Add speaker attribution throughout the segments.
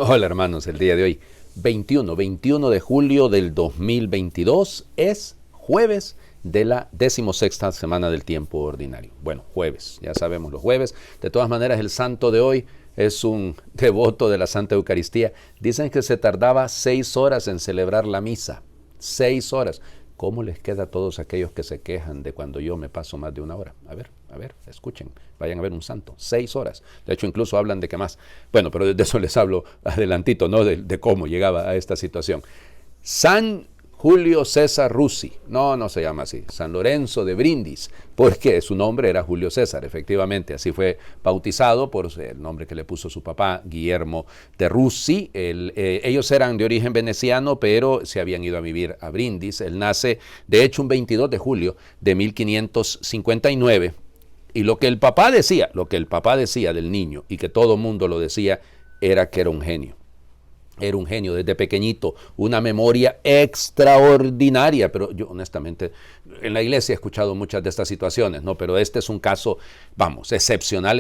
Speaker 1: Hola hermanos, el día de hoy, 21 de julio del 2022, es jueves de la 16ª semana del tiempo ordinario. Bueno, jueves, ya sabemos los jueves. De todas maneras, el santo de hoy es un devoto de la Santa Eucaristía. Dicen que se tardaba 6 horas en celebrar la misa. 6 horas. ¿Cómo les queda a todos aquellos que se quejan de cuando yo me paso más de 1 hora? A ver, escuchen, vayan a ver un santo, 6 horas. De hecho, incluso hablan de que más. Bueno, pero de eso les hablo adelantito, ¿no? De cómo llegaba a esta situación. San Julio César Russi, no se llama así, San Lorenzo de Brindis, porque su nombre era Julio César, efectivamente, así fue bautizado por el nombre que le puso su papá, Guillermo de Russi. Ellos eran de origen veneciano, pero se habían ido a vivir a Brindis. Él nace, de hecho, un 22 de julio de 1559, y lo que el papá decía del niño, y que todo mundo lo decía, era que era un genio. Era un genio desde pequeñito, una memoria extraordinaria, pero yo honestamente en la iglesia he escuchado muchas de estas situaciones, ¿no? Pero este es un caso, excepcional.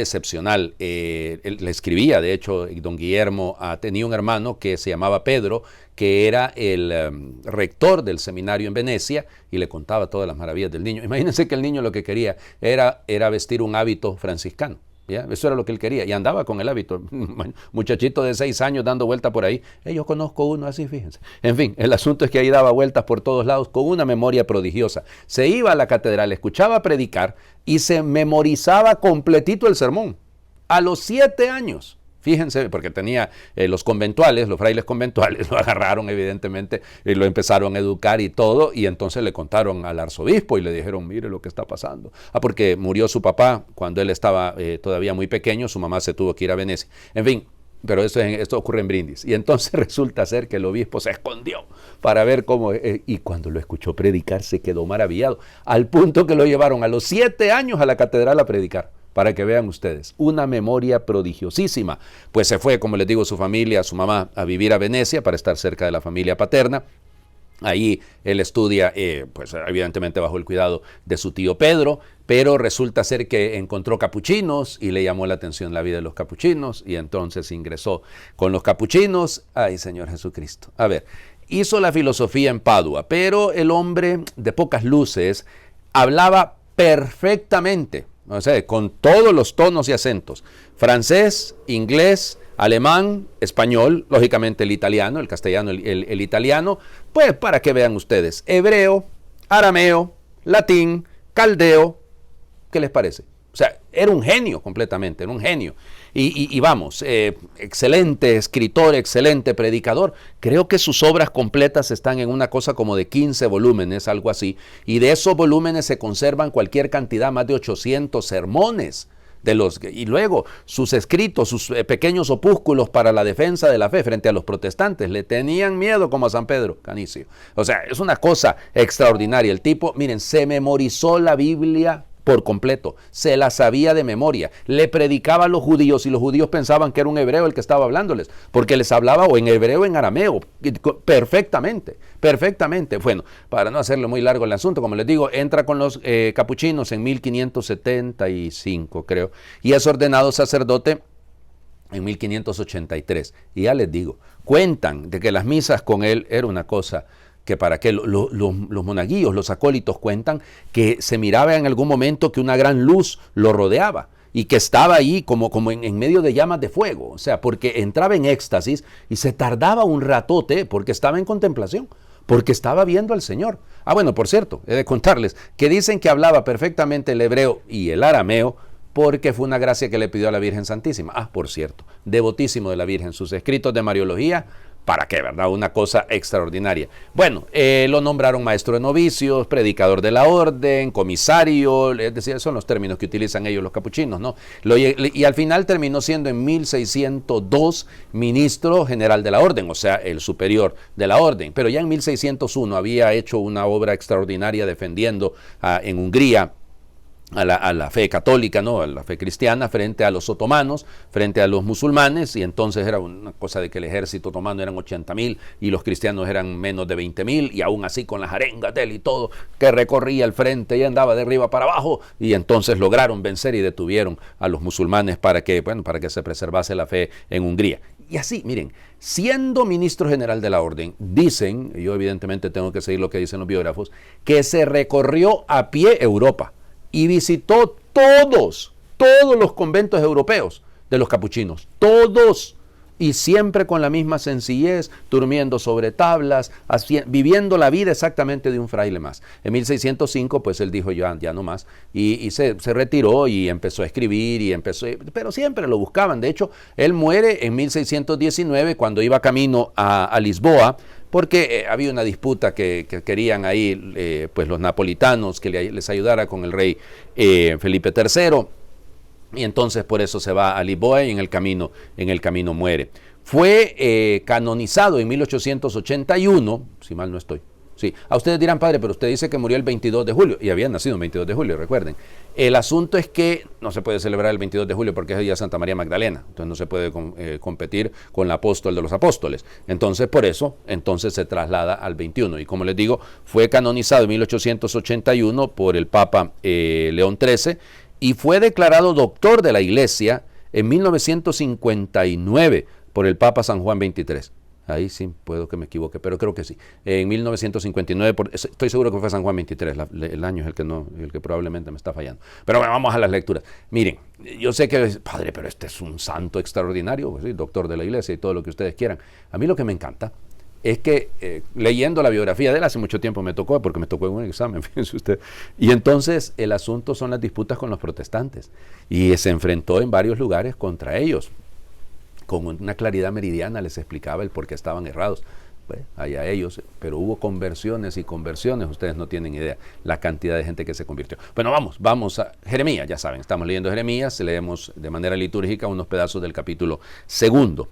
Speaker 1: Él le escribía, de hecho, don Guillermo tenía un hermano que se llamaba Pedro, que era el rector del seminario en Venecia, y le contaba todas las maravillas del niño. Imagínense que el niño lo que quería era vestir un hábito franciscano. ¿Ya? Eso era lo que él quería, y andaba con el hábito, muchachito de 6 años dando vuelta por ahí. Yo conozco uno así, fíjense. En fin, el asunto es que ahí daba vueltas por todos lados con una memoria prodigiosa. Se iba a la catedral, escuchaba predicar y se memorizaba completito el sermón a los 7 años. Fíjense, porque tenía los frailes conventuales, lo agarraron evidentemente y lo empezaron a educar y todo, y entonces le contaron al arzobispo y le dijeron, mire lo que está pasando. Porque murió su papá cuando él estaba todavía muy pequeño, su mamá se tuvo que ir a Venecia. En fin, pero esto ocurre en Brindis. Y entonces resulta ser que el obispo se escondió para ver cómo, y cuando lo escuchó predicar se quedó maravillado, al punto que lo llevaron a los 7 años a la catedral a predicar. Para que vean ustedes, una memoria prodigiosísima. Pues se fue, como les digo, su familia, su mamá, a vivir a Venecia para estar cerca de la familia paterna. Ahí él estudia, pues evidentemente bajo el cuidado de su tío Pedro, pero resulta ser que encontró capuchinos y le llamó la atención la vida de los capuchinos, y entonces ingresó con los capuchinos. Ay, Señor Jesucristo. A ver, hizo la filosofía en Padua, pero el hombre de pocas luces hablaba perfectamente, o sea, con todos los tonos y acentos: francés, inglés, alemán, español, lógicamente el italiano, el castellano, el italiano, pues para que vean ustedes, hebreo, arameo, latín, caldeo. ¿Qué les parece? O sea, era un genio completamente, era un genio. Excelente escritor, excelente predicador. Creo que sus obras completas están en una cosa como de 15 volúmenes, algo así. Y de esos volúmenes se conservan cualquier cantidad, más de 800 sermones. Y luego sus escritos, sus pequeños opúsculos para la defensa de la fe frente a los protestantes. Le tenían miedo como a San Pedro Canicio. O sea, es una cosa extraordinaria. El tipo, miren, se memorizó la Biblia por completo, se la sabía de memoria, le predicaba a los judíos, y los judíos pensaban que era un hebreo el que estaba hablándoles, porque les hablaba o en hebreo o en arameo, perfectamente. Bueno, para no hacerlo muy largo el asunto, como les digo, entra con los capuchinos en 1575, creo, y es ordenado sacerdote en 1583, y ya les digo, cuentan de que las misas con él era una cosa que para que los monaguillos, los acólitos cuentan que se miraba en algún momento que una gran luz lo rodeaba y que estaba ahí como en medio de llamas de fuego, o sea, porque entraba en éxtasis y se tardaba un ratote porque estaba en contemplación, porque estaba viendo al Señor. Bueno, por cierto, he de contarles que dicen que hablaba perfectamente el hebreo y el arameo, porque fue una gracia que le pidió a la Virgen Santísima. Por cierto, devotísimo de la Virgen, sus escritos de Mariología, ¿para qué, verdad? Una cosa extraordinaria. Bueno, lo nombraron maestro de novicios, predicador de la orden, comisario, es decir, son los términos que utilizan ellos los capuchinos, ¿no? Y al final terminó siendo en 1602 ministro general de la orden, o sea, el superior de la orden. Pero ya en 1601 había hecho una obra extraordinaria defendiendo en Hungría a la fe católica, ¿no? A la fe cristiana frente a los otomanos, frente a los musulmanes, y entonces era una cosa de que el ejército otomano eran 80,000 y los cristianos eran menos de 20,000, y aún así con las arengas de él y todo, que recorría el frente y andaba de arriba para abajo, y entonces lograron vencer y detuvieron a los musulmanes para que se preservase la fe en Hungría. Y así, miren, siendo ministro general de la orden, dicen, yo evidentemente tengo que seguir lo que dicen los biógrafos, que se recorrió a pie Europa y visitó todos los conventos europeos de los capuchinos, todos, y siempre con la misma sencillez, durmiendo sobre tablas, viviendo la vida exactamente de un fraile más. En 1605, pues él dijo ya no más, y se retiró y empezó a escribir, pero siempre lo buscaban. De hecho, él muere en 1619 cuando iba camino a Lisboa, porque había una disputa que querían ahí pues los napolitanos que les ayudara con el rey Felipe III. Y entonces por eso se va a Lisboa y en el camino muere. Fue canonizado en 1881, si mal no estoy. Sí. A ustedes dirán, padre, pero usted dice que murió el 22 de julio, y había nacido el 22 de julio, recuerden. El asunto es que no se puede celebrar el 22 de julio porque es el día de Santa María Magdalena, entonces no se puede competir con el apóstol de los apóstoles. Entonces, por eso, se traslada al 21. Y como les digo, fue canonizado en 1881 por el Papa León XIII, y fue declarado doctor de la Iglesia en 1959 por el Papa San Juan XXIII. Ahí sí puedo que me equivoque, pero creo que sí. En 1959, estoy seguro que fue San Juan XXIII, el año es el que probablemente me está fallando. Pero bueno, vamos a las lecturas. Miren, yo sé que, padre, pero este es un santo extraordinario, pues, sí, doctor de la Iglesia y todo lo que ustedes quieran. A mí lo que me encanta es que leyendo la biografía de él hace mucho tiempo porque me tocó en un examen, fíjense usted, y entonces el asunto son las disputas con los protestantes, y se enfrentó en varios lugares contra ellos, con una claridad meridiana les explicaba el por qué estaban errados, pues, allá ellos, pero hubo conversiones y conversiones, ustedes no tienen idea la cantidad de gente que se convirtió. Bueno, vamos a Jeremías, ya saben, estamos leyendo Jeremías, leemos de manera litúrgica unos pedazos del capítulo 2.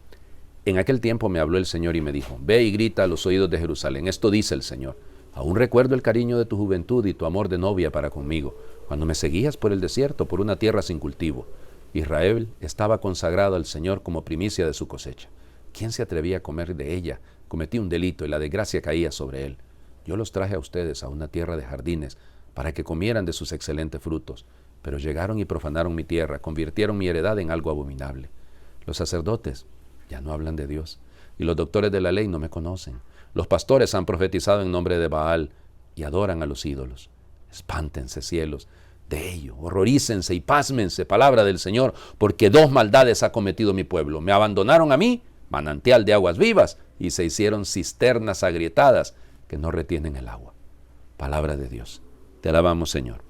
Speaker 1: En aquel tiempo me habló el Señor y me dijo, ve y grita a los oídos de Jerusalén, esto dice el Señor, aún recuerdo el cariño de tu juventud y tu amor de novia para conmigo, cuando me seguías por el desierto, por una tierra sin cultivo. Israel estaba consagrado al Señor como primicia de su cosecha. ¿Quién se atrevía a comer de ella? Cometí un delito y la desgracia caía sobre él. Yo los traje a ustedes a una tierra de jardines para que comieran de sus excelentes frutos, pero llegaron y profanaron mi tierra, convirtieron mi heredad en algo abominable. Los sacerdotes ya no hablan de Dios, y los doctores de la ley no me conocen. Los pastores han profetizado en nombre de Baal y adoran a los ídolos. Espántense, cielos, de ello, horrorícense y pásmense, palabra del Señor, porque 2 maldades ha cometido mi pueblo. Me abandonaron a mí, manantial de aguas vivas, y se hicieron cisternas agrietadas que no retienen el agua. Palabra de Dios. Te alabamos, Señor.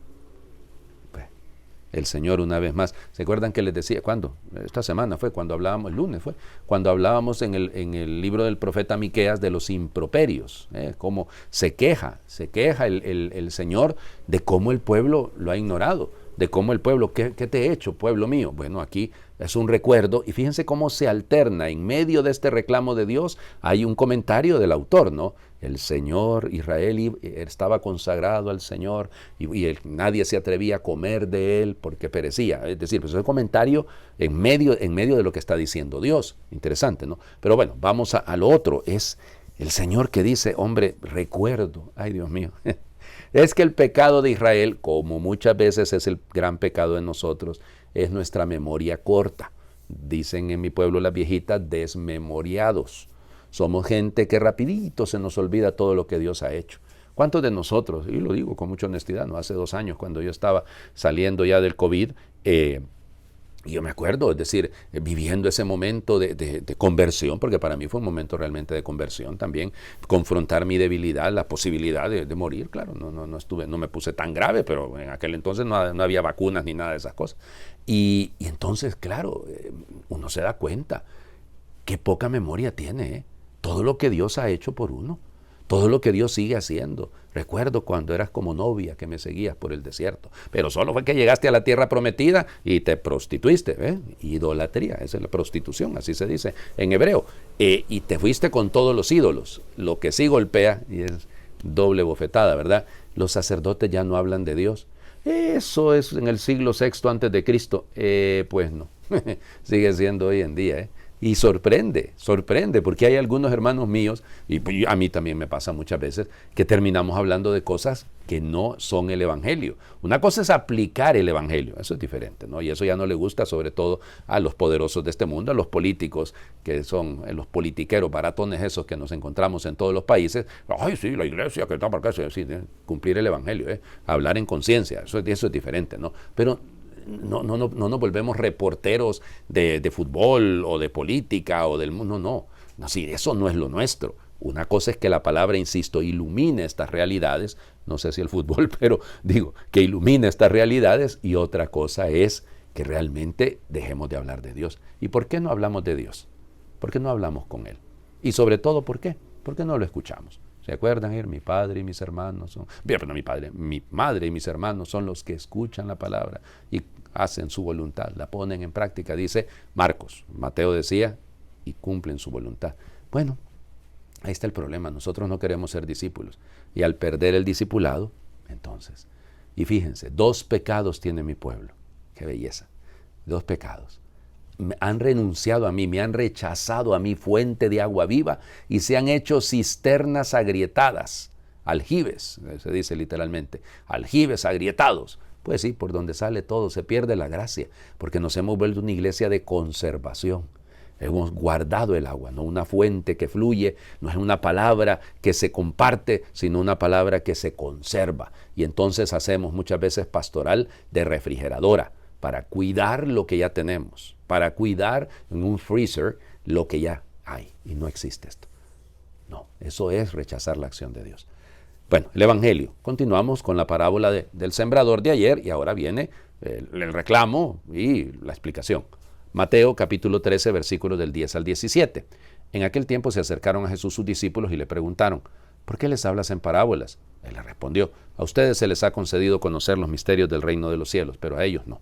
Speaker 1: El Señor una vez más, ¿se acuerdan que les decía? ¿Cuándo? Esta semana fue, cuando hablábamos, el lunes fue, cuando hablábamos en el libro del profeta Miqueas de los improperios, cómo se queja el Señor de cómo el pueblo lo ha ignorado, de cómo el pueblo, ¿qué te he hecho, pueblo mío? Bueno, aquí es un recuerdo, y fíjense cómo se alterna, en medio de este reclamo de Dios, hay un comentario del autor, ¿no? El Señor, Israel estaba consagrado al Señor, y nadie se atrevía a comer de él porque perecía. Es decir, pues es un comentario en medio de lo que está diciendo Dios. Interesante, ¿no? Pero bueno, vamos a lo otro. Es el Señor que dice, hombre, recuerdo, ay Dios mío, es que el pecado de Israel, como muchas veces es el gran pecado de nosotros, es nuestra memoria corta. Dicen en mi pueblo las viejitas, desmemoriados. Somos gente que rapidito se nos olvida todo lo que Dios ha hecho. ¿Cuántos de nosotros, y lo digo con mucha honestidad, no hace 2 años cuando yo estaba saliendo ya del COVID, yo me acuerdo, es decir, viviendo ese momento de conversión, porque para mí fue un momento realmente de conversión también, confrontar mi debilidad, la posibilidad de morir, claro, no me puse tan grave, pero en aquel entonces no había vacunas ni nada de esas cosas. Y entonces, claro, uno se da cuenta qué poca memoria tiene, todo lo que Dios ha hecho por uno, todo lo que Dios sigue haciendo. Recuerdo cuando eras como novia que me seguías por el desierto, pero solo fue que llegaste a la tierra prometida y te prostituiste, idolatría, esa es la prostitución, así se dice en hebreo, y te fuiste con todos los ídolos, lo que sí golpea, y es doble bofetada, ¿verdad? Los sacerdotes ya no hablan de Dios. Eso es en el siglo VI antes de Cristo, pues no, sigue siendo hoy en día, Y sorprende, porque hay algunos hermanos míos, y a mí también me pasa muchas veces, que terminamos hablando de cosas que no son el Evangelio. Una cosa es aplicar el Evangelio, eso es diferente, ¿no? Y eso ya no le gusta sobre todo a los poderosos de este mundo, a los políticos, que son los politiqueros baratones esos que nos encontramos en todos los países. Ay, sí, la iglesia, que está para acá, sí, cumplir el Evangelio, hablar en conciencia, eso es diferente, ¿no? Pero no nos volvemos reporteros de fútbol o de política o del mundo, no, sí, eso no es lo nuestro. Una cosa es que la palabra, insisto, ilumine estas realidades, no sé si el fútbol, pero digo, que ilumine estas realidades, y otra cosa es que realmente dejemos de hablar de Dios. ¿Y por qué no hablamos de Dios? ¿Por qué no hablamos con Él? Y sobre todo, ¿por qué? ¿Por qué no lo escuchamos? ¿Se acuerdan? Mi padre y mis hermanos son... Pero no mi padre, mi madre y mis hermanos son los que escuchan la palabra y hacen su voluntad, la ponen en práctica, dice Marcos. Mateo decía, y cumplen su voluntad. Bueno, ahí está el problema. Nosotros no queremos ser discípulos. Y al perder el discipulado, entonces, y fíjense, 2 pecados tiene mi pueblo. Qué belleza. 2 pecados. Me han renunciado a mí, me han rechazado a mí, fuente de agua viva, y se han hecho cisternas agrietadas, aljibes, se dice literalmente, aljibes agrietados. Pues sí, por donde sale todo se pierde la gracia, porque nos hemos vuelto una iglesia de conservación. Hemos guardado el agua, no una fuente que fluye, no es una palabra que se comparte, sino una palabra que se conserva. Y entonces hacemos muchas veces pastoral de refrigeradora, para cuidar lo que ya tenemos, para cuidar en un freezer lo que ya hay, y no existe esto. No, eso es rechazar la acción de Dios. Bueno, el Evangelio. Continuamos con la parábola del sembrador de ayer, y ahora viene el reclamo y la explicación. Mateo capítulo 13, versículos del 10 al 17. En aquel tiempo se acercaron a Jesús sus discípulos y le preguntaron, ¿por qué les hablas en parábolas? Él les respondió, a ustedes se les ha concedido conocer los misterios del reino de los cielos, pero a ellos no.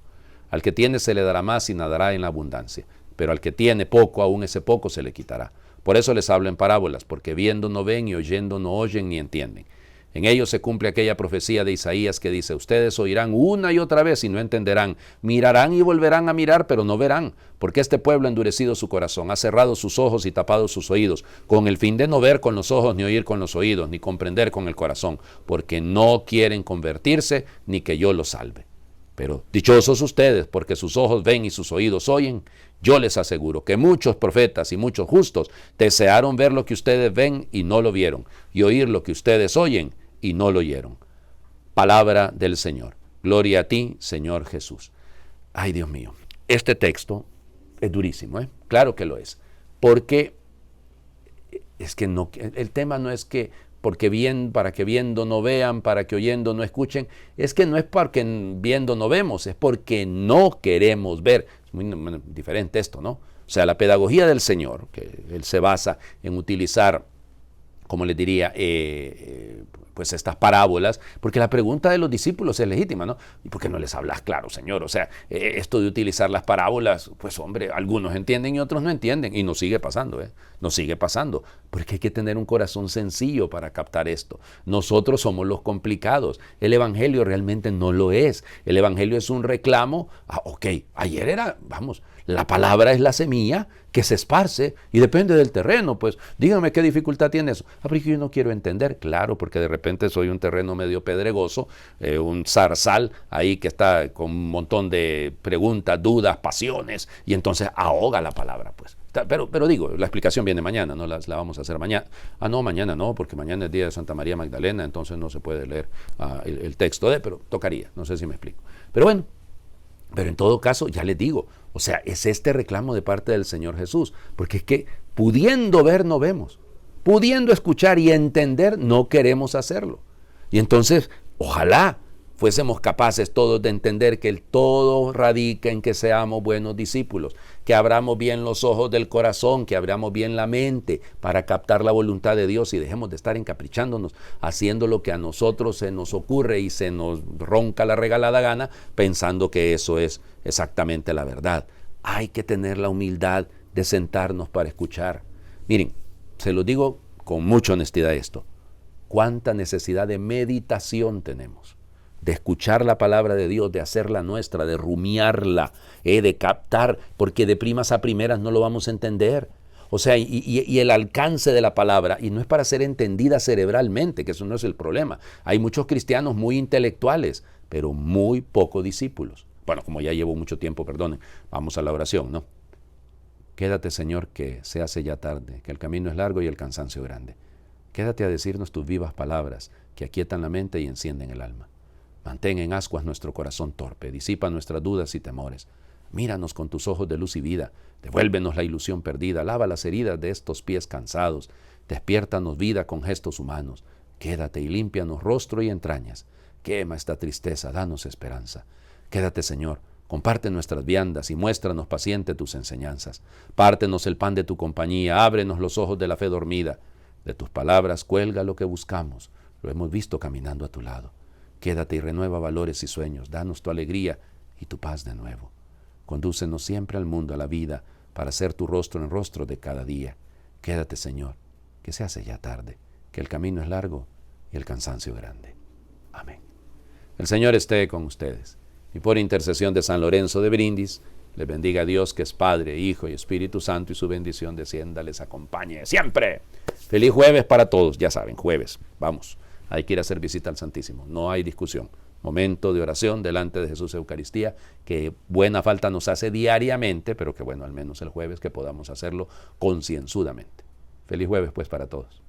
Speaker 1: Al que tiene se le dará más y nadará en la abundancia, pero al que tiene poco, aún ese poco se le quitará. Por eso les hablo en parábolas, porque viendo no ven y oyendo no oyen ni entienden. En ellos se cumple aquella profecía de Isaías que dice, ustedes oirán una y otra vez y no entenderán, mirarán y volverán a mirar, pero no verán, porque este pueblo ha endurecido su corazón, ha cerrado sus ojos y tapado sus oídos, con el fin de no ver con los ojos, ni oír con los oídos, ni comprender con el corazón, porque no quieren convertirse, ni que yo los salve. Pero dichosos ustedes, porque sus ojos ven y sus oídos oyen. Yo les aseguro que muchos profetas y muchos justos desearon ver lo que ustedes ven y no lo vieron, y oír lo que ustedes oyen y no lo oyeron. Palabra del Señor. Gloria a ti, Señor Jesús. Ay, Dios mío, este texto es durísimo, ¿eh? Claro que lo es. Porque es que no, el tema no es que para que viendo no vean, para que oyendo no escuchen, es que no es porque viendo no vemos, es porque no queremos ver. Es muy diferente esto, ¿no? O sea, la pedagogía del Señor, que Él se basa en utilizar, como les diría, pues estas parábolas, porque la pregunta de los discípulos es legítima, ¿no? ¿Y por qué no les hablas claro, Señor? O sea, esto de utilizar las parábolas, pues hombre, algunos entienden y otros no entienden, y nos sigue pasando, nos sigue pasando, porque hay que tener un corazón sencillo para captar esto. Nosotros somos los complicados, el Evangelio realmente no lo es, el Evangelio es un reclamo, ayer era, la palabra es la semilla que se esparce y depende del terreno, pues dígame qué dificultad tiene eso. Pero yo no quiero entender, claro, porque de repente soy un terreno medio pedregoso, un zarzal ahí que está con un montón de preguntas, dudas, pasiones, y entonces ahoga la palabra, pues. Pero digo, la explicación viene mañana, no la vamos a hacer mañana. No, mañana no, porque mañana es día de Santa María Magdalena, entonces no se puede leer el texto pero tocaría, no sé si me explico. Pero bueno, pero en todo caso, ya les digo, o sea, es este reclamo de parte del Señor Jesús, porque es que pudiendo ver no vemos, pudiendo escuchar y entender no queremos hacerlo. Y entonces, ojalá fuésemos capaces todos de entender que el todo radica en que seamos buenos discípulos, que abramos bien los ojos del corazón, que abramos bien la mente para captar la voluntad de Dios y dejemos de estar encaprichándonos, haciendo lo que a nosotros se nos ocurre y se nos ronca la regalada gana, pensando que eso es exactamente la verdad. Hay que tener la humildad de sentarnos para escuchar. Miren, se lo digo con mucha honestidad esto, cuánta necesidad de meditación tenemos. de escuchar la palabra de Dios, de hacerla nuestra, de rumiarla, de captar, porque de primas a primeras no lo vamos a entender. O sea, y el alcance de la palabra, y no es para ser entendida cerebralmente, que eso no es el problema. Hay muchos cristianos muy intelectuales, pero muy poco discípulos. Bueno, como ya llevo mucho tiempo, perdonen, vamos a la oración, ¿no? Quédate, Señor, que se hace ya tarde, que el camino es largo y el cansancio grande. Quédate a decirnos tus vivas palabras, que aquietan la mente y encienden el alma. Mantén en ascuas nuestro corazón torpe, disipa nuestras dudas y temores. Míranos con tus ojos de luz y vida, devuélvenos la ilusión perdida, lava las heridas de estos pies cansados, despiértanos vida con gestos humanos, quédate y límpianos rostro y entrañas, quema esta tristeza, danos esperanza. Quédate, Señor, comparte nuestras viandas y muéstranos paciente tus enseñanzas. Pártenos el pan de tu compañía, ábrenos los ojos de la fe dormida. De tus palabras cuelga lo que buscamos, lo hemos visto caminando a tu lado. Quédate y renueva valores y sueños, danos tu alegría y tu paz de nuevo. Condúcenos siempre al mundo, a la vida, para ser tu rostro en rostro de cada día. Quédate, Señor, que se hace ya tarde, que el camino es largo y el cansancio grande. Amén. El Señor esté con ustedes. Y por intercesión de San Lorenzo de Brindis, les bendiga a Dios, que es Padre, Hijo y Espíritu Santo, y su bendición descienda, les acompañe siempre. Feliz jueves para todos, ya saben, jueves, vamos, hay que ir a hacer visita al Santísimo, no hay discusión. Momento de oración delante de Jesús Eucaristía, que buena falta nos hace diariamente, pero que bueno, al menos el jueves que podamos hacerlo concienzudamente. Feliz jueves pues para todos.